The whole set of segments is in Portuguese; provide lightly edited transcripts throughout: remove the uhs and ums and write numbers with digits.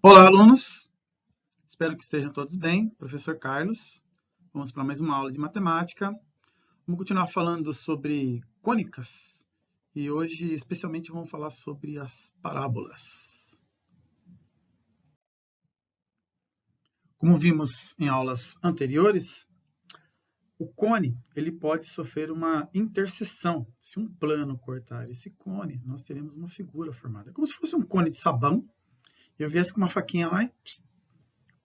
Olá, alunos! Espero que estejam todos bem. Professor Carlos. Vamos para mais uma aula de matemática. Vamos continuar falando sobre cônicas. E hoje, especialmente, vamos falar sobre as parábolas. Como vimos em aulas anteriores, o cone ele pode sofrer uma interseção. Se um plano cortar esse cone, nós teremos uma figura formada. Como se fosse um cone de sabão. Eu viesse com uma faquinha lá e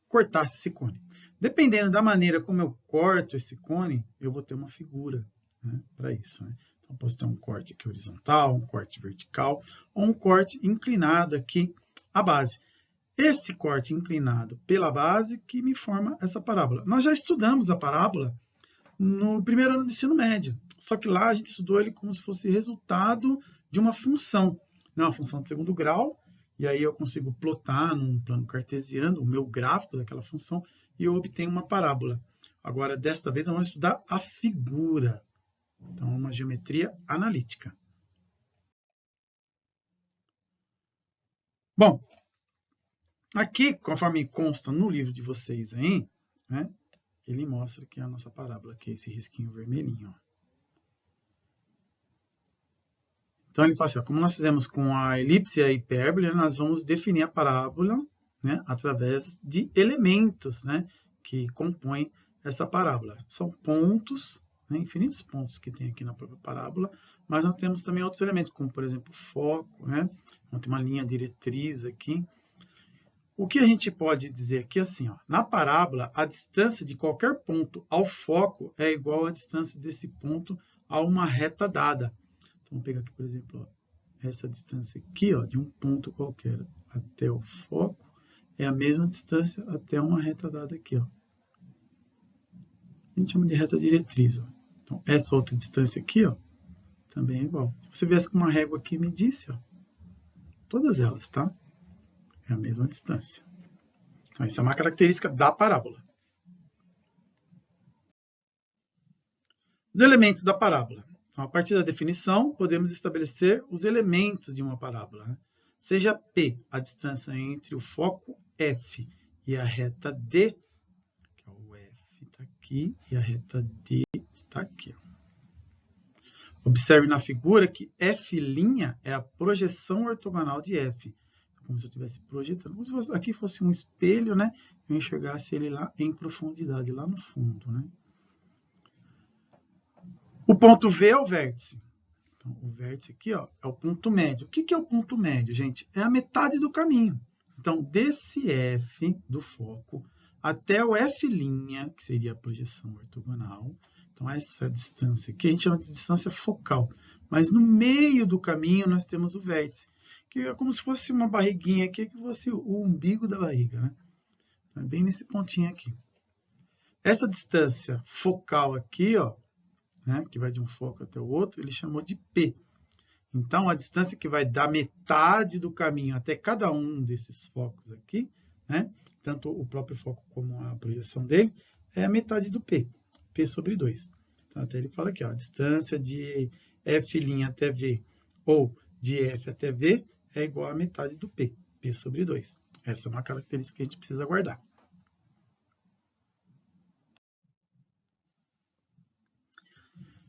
cortasse esse cone. Dependendo da maneira como eu corto esse cone, eu vou ter uma figura, né, para isso. Né? Então, posso ter um corte aqui horizontal, um corte vertical, ou um corte inclinado aqui à base. Esse corte inclinado pela base que me forma essa parábola. Nós já estudamos a parábola no primeiro ano do ensino médio, só que lá a gente estudou ele como se fosse resultado de uma função, né, uma função de segundo grau, e aí eu consigo plotar num plano cartesiano o meu gráfico daquela função e eu obtenho uma parábola. Agora, desta vez, nós vamos estudar a figura. Então, é uma geometria analítica. Bom, aqui, conforme consta no livro de vocês aí, né, ele mostra que é a nossa parábola, que é esse risquinho vermelhinho. Ó. Então, ele fala assim, ó, como nós fizemos com a elipse e a hipérbole, nós vamos definir a parábola, né, através de elementos, né, que compõem essa parábola. São pontos, né, infinitos pontos que tem aqui na própria parábola, mas nós temos também outros elementos, como, por exemplo, foco, né, então, tem uma linha diretriz aqui. O que a gente pode dizer aqui assim, ó, na parábola, a distância de qualquer ponto ao foco é igual à distância desse ponto a uma reta dada. Então, vamos pegar aqui, por exemplo, ó, essa distância aqui, ó, de um ponto qualquer até o foco, é a mesma distância até uma reta dada aqui. Ó. A gente chama de reta diretriz. Ó. Então, essa outra distância aqui, ó, também é igual. Se você viesse com uma régua aqui e medisse, ó, todas elas, tá? É a mesma distância. Então, isso é uma característica da parábola. Os elementos da parábola. Então, a partir da definição, podemos estabelecer os elementos de uma parábola. Né? Seja P a distância entre o foco F e a reta D, que é o F está aqui e a reta D está aqui. Observe na figura que F' é a projeção ortogonal de F. Como se eu estivesse projetando, como se fosse, aqui fosse um espelho, né? Eu enxergasse ele lá em profundidade, lá no fundo. Né? O ponto V é o vértice. Então, o vértice aqui, ó, é o ponto médio. O que é o ponto médio, gente? É a metade do caminho. Então, desse F do foco até o F', que seria a projeção ortogonal. Então, essa distância aqui a gente chama de distância focal. Mas no meio do caminho nós temos o vértice, que é como se fosse uma barriguinha aqui, que fosse o umbigo da barriga. Né? Então, é bem nesse pontinho aqui. Essa distância focal aqui, ó, né, que vai de um foco até o outro, ele chamou de P. Então, a distância que vai da metade do caminho até cada um desses focos aqui, né, tanto o próprio foco como a projeção dele, é a metade do P, P sobre 2. Então, até ele fala aqui, ó, a distância de F' até V ou de F até V é igual à metade do P, P sobre 2. Essa é uma característica que a gente precisa guardar.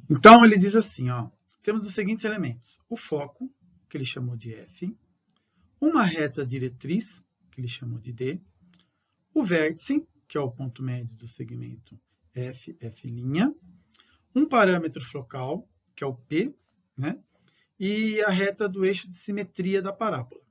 Então, ele diz assim, ó, temos os seguintes elementos. O foco, que ele chamou de F, uma reta diretriz, que ele chamou de D, o vértice, que é o ponto médio do segmento F, F', um parâmetro focal, que é o P, né? E a reta do eixo de simetria da parábola.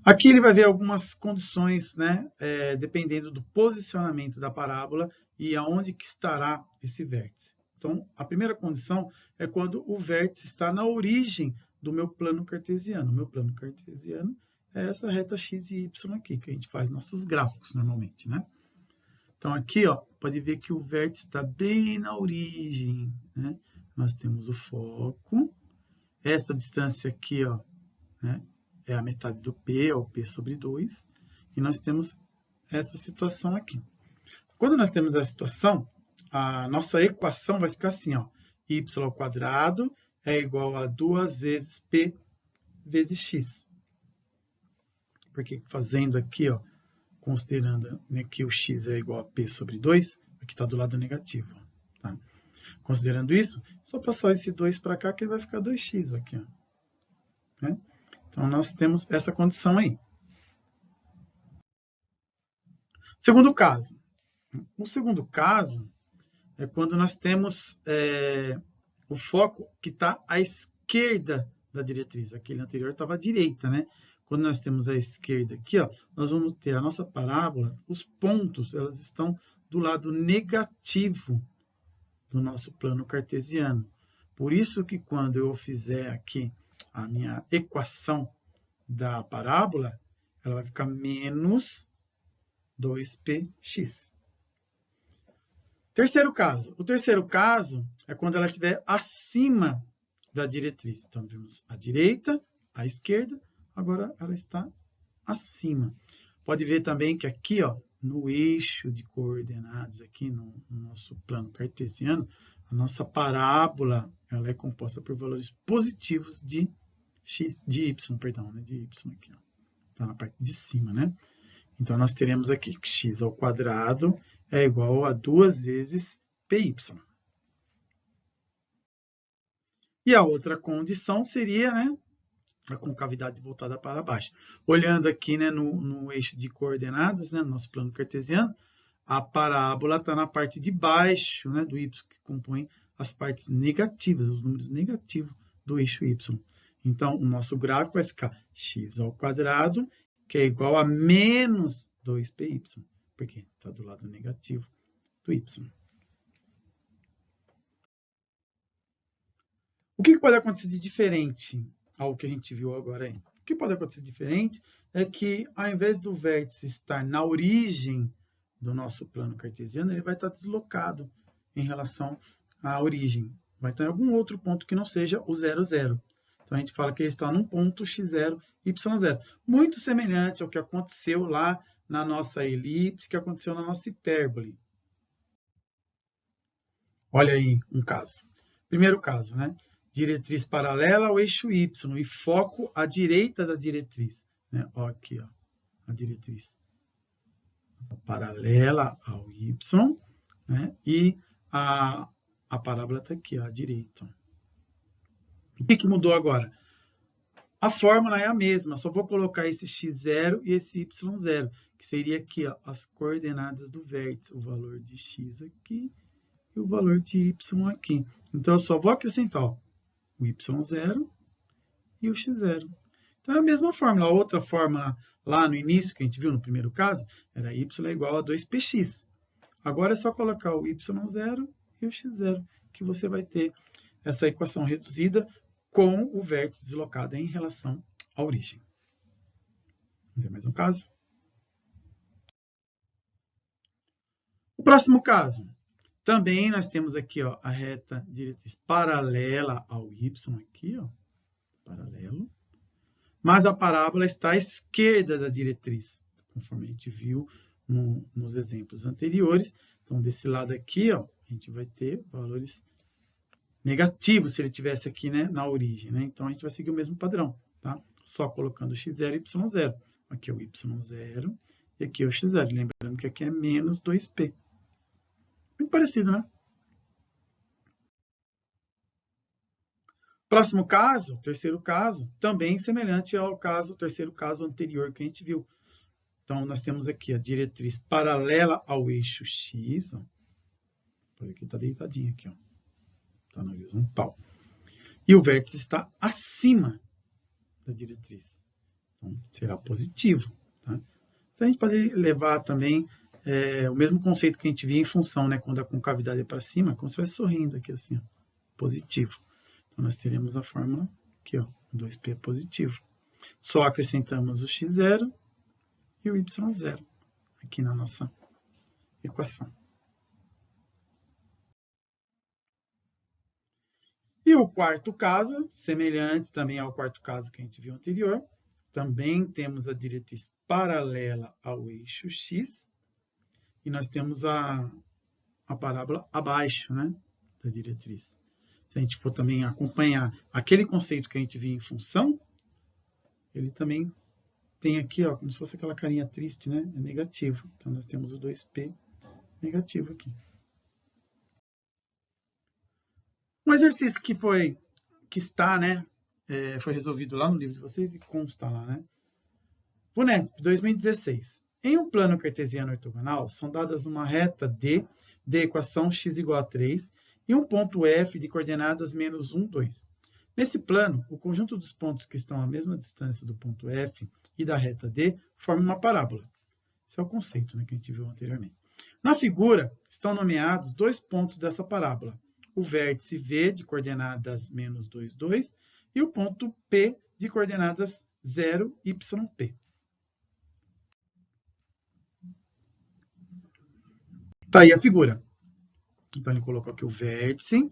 Aqui ele vai ver algumas condições, né, dependendo do posicionamento da parábola e aonde que estará esse vértice. Então, a primeira condição é quando o vértice está na origem do meu plano cartesiano. O meu plano cartesiano é essa reta x e y aqui, que a gente faz nossos gráficos normalmente, né? Então, aqui, ó, pode ver que o vértice está bem na origem, né? Nós temos o foco, essa distância aqui, ó, né, é a metade do P, ou P sobre 2, e nós temos essa situação aqui. Quando nós temos essa situação, a nossa equação vai ficar assim, ó, y² é igual a 2 vezes P vezes X. Porque fazendo aqui, ó, considerando, né, que o X é igual a P sobre 2, aqui está do lado negativo. Tá? Considerando isso, só passar esse 2 para cá que ele vai ficar 2x aqui. Ó, né? Então, nós temos essa condição aí. Segundo caso. O segundo caso é quando nós temos o foco que está à esquerda da diretriz. Aquele anterior estava à direita, né? Quando nós temos a esquerda aqui, ó, nós vamos ter a nossa parábola, os pontos, elas estão do lado negativo do nosso plano cartesiano. Por isso que quando eu fizer aqui a minha equação da parábola, ela vai ficar menos 2px. Terceiro caso. O terceiro caso é quando ela estiver acima da diretriz. Então, vimos a direita, a esquerda, agora ela está acima. Pode ver também que aqui, ó, no eixo de coordenadas, aqui no nosso plano cartesiano, a nossa parábola ela é composta por valores positivos de x, de y, perdão, né, de y aqui, ó. Está na parte de cima, né? Então, nós teremos aqui que x ao quadrado é igual a 2 vezes py. E a outra condição seria, né, a concavidade voltada para baixo. Olhando aqui, né, no eixo de coordenadas, né, no nosso plano cartesiano, a parábola está na parte de baixo, né, do y, que compõe as partes negativas, os números negativos do eixo y. Então, o nosso gráfico vai ficar x ao quadrado, que é igual a menos 2py, porque está do lado negativo do y. O que pode acontecer de diferente ao que a gente viu agora aí? O que pode acontecer de diferente é que, ao invés do vértice estar na origem do nosso plano cartesiano, ele vai estar deslocado em relação à origem. Vai estar em algum outro ponto que não seja o 0, 0. Então, a gente fala que ele está num ponto x0, y0. Muito semelhante ao que aconteceu lá na nossa elipse, que aconteceu na nossa hipérbole. Olha aí um caso. Primeiro caso, né? Diretriz paralela ao eixo y e foco à direita da diretriz. Né? Ó, aqui, ó, a diretriz paralela ao y, né? E a parábola está aqui, ó, à direita. O que mudou agora? A fórmula é a mesma, só vou colocar esse x0 e esse y0, que seria aqui, ó, as coordenadas do vértice, o valor de x aqui e o valor de y aqui. Então, eu só vou acrescentar, ó, o y0 e o x0. Então, é a mesma fórmula. A outra fórmula lá no início, que a gente viu no primeiro caso, era y é igual a 2px. Agora é só colocar o y0 e o x0, que você vai ter essa equação reduzida com o vértice deslocado em relação à origem. Vamos ver mais um caso? O próximo caso. Também nós temos aqui, ó, a reta diretriz paralela ao y, aqui, ó, paralelo. Mas a parábola está à esquerda da diretriz, conforme a gente viu nos exemplos anteriores. Então, desse lado aqui, ó, a gente vai ter valores negativos se ele estivesse aqui, né, na origem. Né? Então, a gente vai seguir o mesmo padrão, tá? Só colocando x0 e y0. Aqui é o y0 e aqui é o x0. Lembrando que aqui é menos 2p. Muito parecido, né? Próximo caso, terceiro caso, também semelhante ao terceiro caso anterior que a gente viu. Então, nós temos aqui a diretriz paralela ao eixo x. Ó. Aqui está deitadinho, aqui, ó. Está na horizontal. E o vértice está acima da diretriz. Então, será positivo. Tá? Então, a gente pode levar também o mesmo conceito que a gente via em função, né? Quando a concavidade é para cima, como se estivesse sorrindo aqui, assim, ó, positivo. Então, nós teremos a fórmula aqui, ó, 2p é positivo. Só acrescentamos o x0 e o y0 aqui na nossa equação. E o quarto caso, semelhante também ao quarto caso que a gente viu anterior, também temos a diretriz paralela ao eixo x e nós temos a parábola abaixo, né, da diretriz. se a gente for também acompanhar aquele conceito que a gente viu em função, ele também tem aqui, ó, como se fosse aquela carinha triste, né? É negativo. Então, nós temos o 2p negativo aqui. Um exercício que está, né? Foi resolvido lá no livro de vocês e consta lá, né? VUNESP 2016. Em um plano cartesiano ortogonal, são dadas uma reta D de equação x igual a 3 e um ponto F de coordenadas menos 1, 2. Nesse plano, o conjunto dos pontos que estão à mesma distância do ponto F e da reta D forma uma parábola. Esse é o conceito, né, que a gente viu anteriormente. Na figura, estão nomeados dois pontos dessa parábola. O vértice V de coordenadas menos 2, 2 e o ponto P de coordenadas 0, YP. Tá aí a figura. Então, ele colocou aqui o vértice.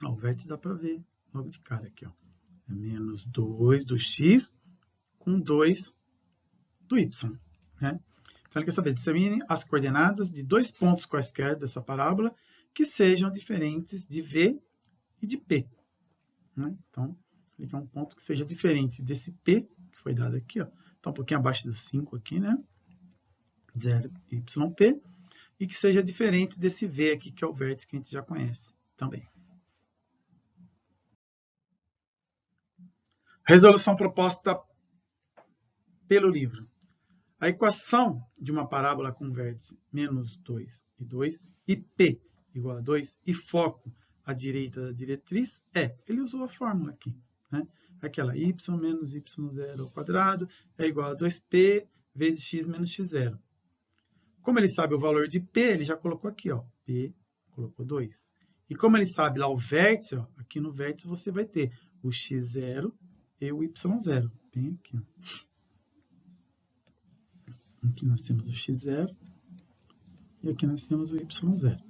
O vértice dá para ver logo de cara aqui. Ó. É menos 2 do x com 2 do y. Né? Então, ele quer saber, determine as coordenadas de dois pontos quaisquer dessa parábola que sejam diferentes de V e de P. Né? Então, ele quer um ponto que seja diferente desse P, que foi dado aqui. Ó. Está um pouquinho abaixo do 5 aqui, né? 0, YP. E que seja diferente desse V aqui, que é o vértice que a gente já conhece também. Resolução proposta pelo livro. A equação de uma parábola com vértice menos 2 e 2 e P igual a 2 e foco à direita da diretriz ele usou a fórmula aqui, né? Aquela y menos y0 ao quadrado é igual a 2P vezes x menos x0. Como ele sabe o valor de P, ele já colocou aqui, ó, P, colocou 2. E como ele sabe lá o vértice, ó, aqui no vértice você vai ter o x0 e o y0. Bem aqui, ó. Aqui nós temos o x0 e aqui nós temos o y0.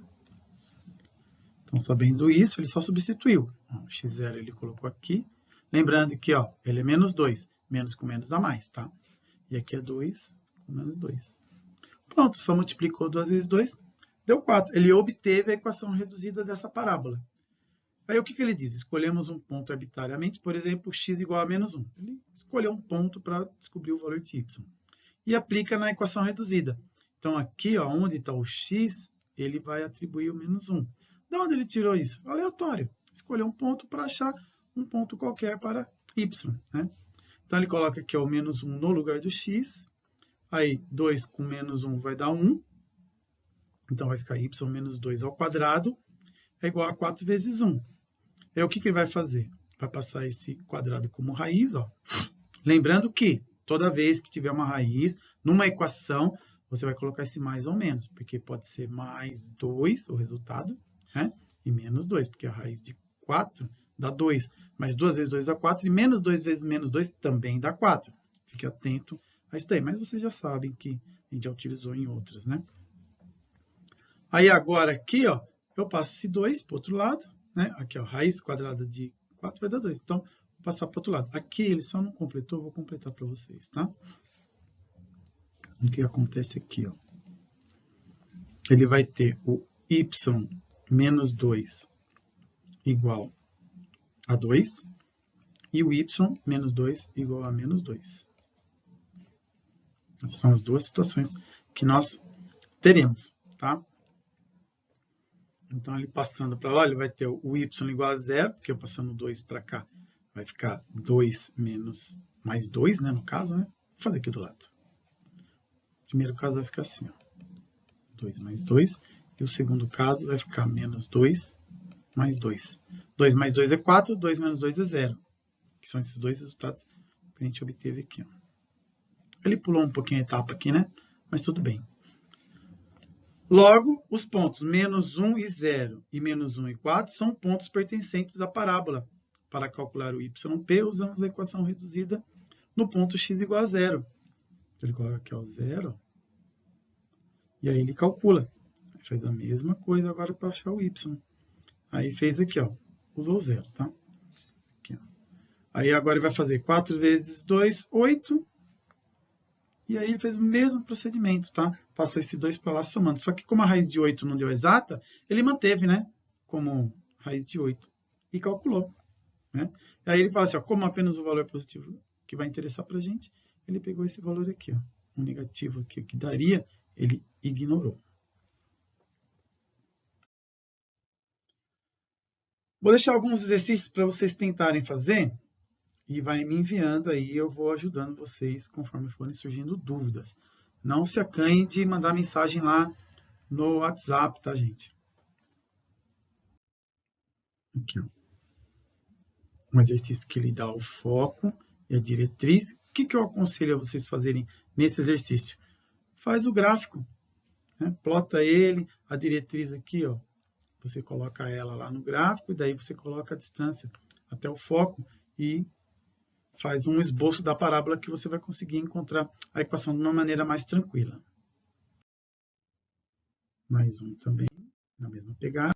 Então, sabendo isso, ele só substituiu. O x0 ele colocou aqui. Lembrando que ó, ele é menos 2. Menos com menos dá mais, tá? E aqui é 2 com menos 2. Pronto, só multiplicou 2 vezes 2, deu 4. Ele obteve a equação reduzida dessa parábola. Aí o que ele diz? Escolhemos um ponto arbitrariamente, por exemplo, x igual a menos 1. Ele escolheu um ponto para descobrir o valor de y. E aplica na equação reduzida. Então, aqui, ó, onde está o x, ele vai atribuir o menos 1. De onde ele tirou isso? Aleatório. Escolheu um ponto para achar um ponto qualquer para y. Né? Então, ele coloca aqui ó, o menos 1 no lugar do x. Aí, 2 com menos 1 vai dar 1. Então, vai ficar y menos 2 ao quadrado é igual a 4 vezes 1. Aí, o que ele vai fazer? Vai passar esse quadrado como raiz. Ó. Lembrando que, toda vez que tiver uma raiz, numa equação, você vai colocar esse mais ou menos, porque pode ser mais 2, o resultado, né? E menos 2, porque a raiz de 4 dá 2. Mas 2 vezes 2 dá 4, e menos 2 vezes menos 2 também dá 4. Fique atento a isso daí, mas vocês já sabem que a gente já utilizou em outras, né? Aí agora aqui, ó, eu passo esse 2 para o outro lado, né? Aqui, ó, raiz quadrada de 4 vai dar 2. Então, vou passar para o outro lado. Aqui ele só não completou, vou completar para vocês, tá? O que acontece aqui, ó? Ele vai ter o y menos 2 igual a 2 e o y menos 2 igual a menos 2. Essas são as duas situações que nós teremos, tá? Então, ele passando para lá, ele vai ter o y igual a 0, porque eu passando 2 para cá, vai ficar 2 menos mais 2, né, no caso, né? Vou fazer aqui do lado. O primeiro caso vai ficar assim, ó. 2 mais 2. E o segundo caso vai ficar menos 2 mais 2. 2 mais 2 é 4, 2 menos 2 é 0. Que são esses dois resultados que a gente obteve aqui, ó. Ele pulou um pouquinho a etapa aqui, né? Mas tudo bem. Logo, os pontos menos 1 e 0 e menos 1 e 4 são pontos pertencentes à parábola. Para calcular o YP, usamos a equação reduzida no ponto x igual a 0. Ele coloca aqui o 0. E aí ele calcula. Faz a mesma coisa agora para achar o y. Aí fez aqui, ó. Usou 0, tá? Aqui, ó. Aí agora ele vai fazer 4 vezes 2, 8. E aí ele fez o mesmo procedimento, tá? Passou esse 2 para lá somando. Só que como a raiz de 8 não deu exata, ele manteve, né? Como raiz de 8. e calculou, né? Aí ele fala assim, ó, como apenas o valor positivo que vai interessar para a gente, ele pegou esse valor aqui, ó, um negativo aqui, o que daria, ele ignorou. Vou deixar alguns exercícios para vocês tentarem fazer e vai me enviando aí, eu vou ajudando vocês conforme forem surgindo dúvidas. Não se acanhem de mandar mensagem lá no WhatsApp, tá, gente? Aqui, ó. Um exercício que lhe dá o foco e a diretriz. O que eu aconselho a vocês fazerem nesse exercício? Faz o gráfico, né? Plota ele, a diretriz aqui, ó. Você coloca ela lá no gráfico e daí você coloca a distância até o foco e faz um esboço da parábola que você vai conseguir encontrar a equação de uma maneira mais tranquila. Mais um também, na mesma pegada.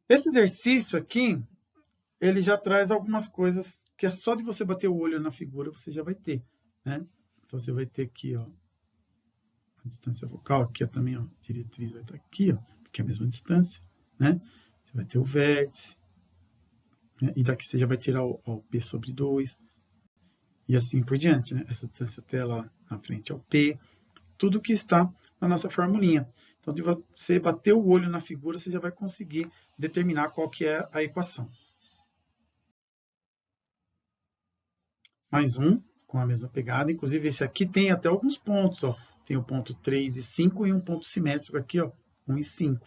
Esse exercício aqui, ele já traz algumas coisas que é só de você bater o olho na figura, você já vai ter, né? Então, você vai ter aqui, ó, a distância focal, aqui ó, também, ó, a diretriz vai estar aqui, ó, porque é a mesma distância, né? Você vai ter o vértice, né? E daqui você já vai tirar o P sobre 2, e assim por diante, né? Essa distância até lá na frente é o P, tudo que está na nossa formulinha. Então, de você bater o olho na figura, você já vai conseguir determinar qual que é a equação. Mais um, com a mesma pegada. Inclusive, esse aqui tem até alguns pontos. Ó. Tem o ponto 3 e 5 e um ponto simétrico aqui, ó, 1 e 5.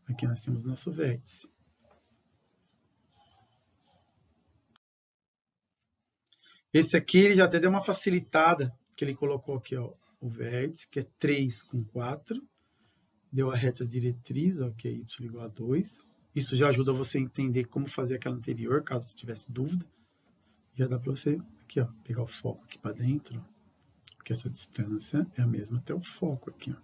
Aqui nós temos o nosso vértice. Esse aqui ele já até deu uma facilitada, que ele colocou aqui ó, o vértice, que é 3 com 4. Deu a reta diretriz, ó, que é y igual a 2. Isso já ajuda você a entender como fazer aquela anterior, caso você tivesse dúvida. Já dá para você aqui, ó, pegar o foco aqui para dentro, porque essa distância é a mesma até o foco aqui. Ó.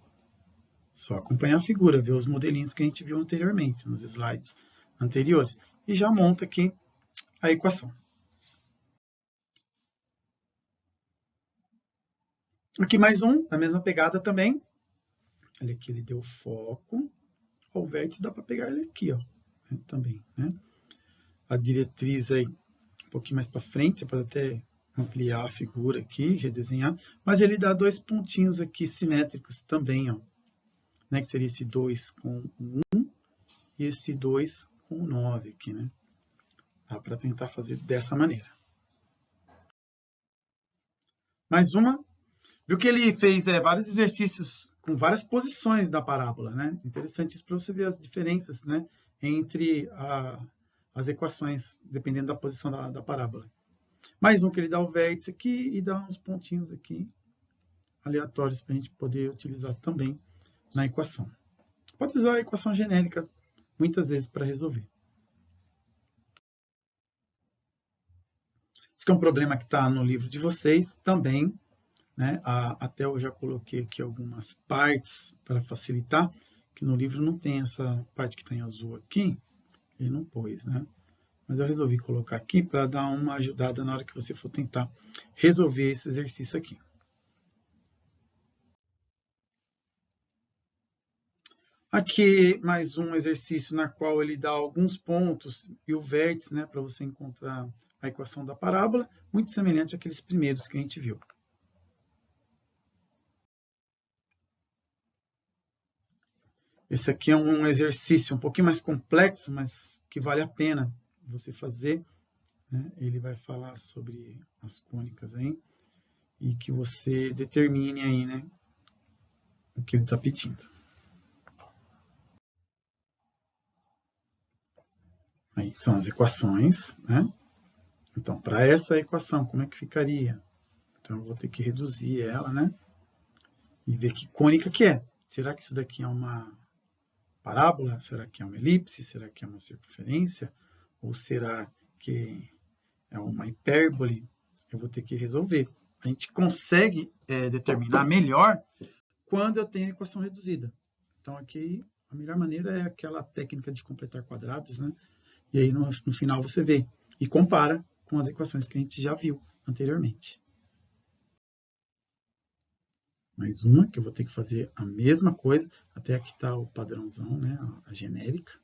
Só acompanhar a figura, ver os modelinhos que a gente viu anteriormente, nos slides anteriores. E já monta aqui a equação. Aqui mais um, na mesma pegada também. Olha aqui, ele deu foco. O vértice dá para pegar ele aqui, ó, né, também. Né? A diretriz aí, um pouquinho mais para frente, você pode até ampliar a figura aqui, redesenhar. Mas ele dá dois pontinhos aqui simétricos também, ó, né, que seria esse 2 com 1 e esse 2 com 9 aqui, né? Dá para tentar fazer dessa maneira. Mais uma. Viu que ele fez vários exercícios com várias posições da parábola, né? Interessante isso para você ver as diferenças, né, entre as equações, dependendo da posição da parábola. Mais um que ele dá o vértice aqui e dá uns pontinhos aqui aleatórios para a gente poder utilizar também na equação. Pode usar a equação genérica muitas vezes para resolver. Esse é um problema que está no livro de vocês também. Né? Até eu já coloquei aqui algumas partes para facilitar, que no livro não tem essa parte que está em azul aqui, ele não pôs, né? Mas eu resolvi colocar aqui para dar uma ajudada na hora que você for tentar resolver esse exercício aqui. Aqui mais um exercício na qual ele dá alguns pontos e o vértice, né, para você encontrar a equação da parábola, muito semelhante àqueles primeiros que a gente viu. Esse aqui é um exercício um pouquinho mais complexo, mas que vale a pena você fazer. Né? Ele vai falar sobre as cônicas aí e que você determine aí, né, o que ele está pedindo. Aí são as equações, né? Então, para essa equação, como é que ficaria? Então, eu vou ter que reduzir ela, né? E ver que cônica que é. Será que isso daqui é uma parábola? Será que é uma elipse? Será que é uma circunferência? Ou será que é uma hipérbole? Eu vou ter que resolver. A gente consegue determinar melhor quando eu tenho a equação reduzida. Então, aqui, a melhor maneira é aquela técnica de completar quadrados, né? E aí, no final, você vê e compara com as equações que a gente já viu anteriormente. mais uma, que eu vou ter que fazer a mesma coisa, até aqui está o padrãozão, né, a genérica.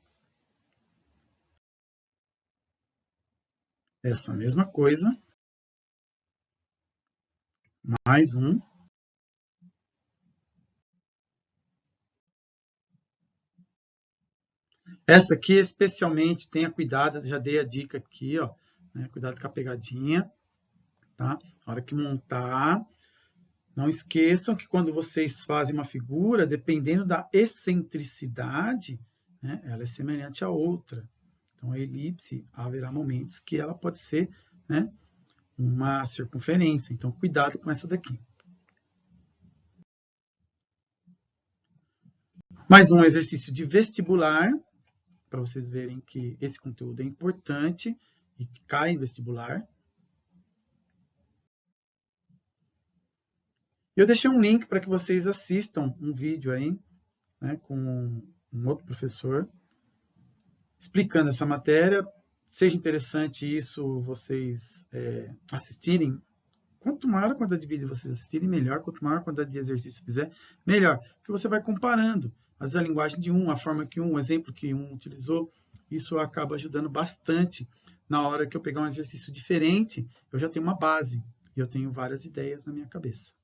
Essa mesma coisa, mais um. Essa aqui, especialmente, tenha cuidado, já dei a dica aqui, ó, né, cuidado com a pegadinha, tá? Na hora que montar, não esqueçam que quando vocês fazem uma figura, dependendo da excentricidade, né, ela é semelhante à outra. Então, a elipse, haverá momentos que ela pode ser, né, uma circunferência. Então, cuidado com essa daqui. Mais um exercício de vestibular, para vocês verem que esse conteúdo é importante e que cai em vestibular. Eu deixei um link para que vocês assistam um vídeo aí, né, com um outro professor, explicando essa matéria. Seja interessante isso, vocês assistirem. Quanto maior a quantidade de vídeos vocês assistirem, melhor. Quanto maior a quantidade de exercício fizer, melhor. Porque você vai comparando às vezes a linguagem de um, a forma que um, o exemplo que um utilizou. Isso acaba ajudando bastante. Na hora que eu pegar um exercício diferente, eu já tenho uma base. E eu tenho várias ideias na minha cabeça.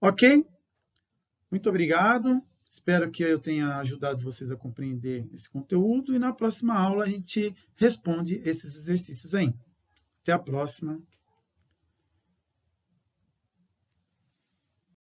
Ok? Muito obrigado. Espero que eu tenha ajudado vocês a compreender esse conteúdo. E na próxima aula a gente responde esses exercícios aí. Até a próxima.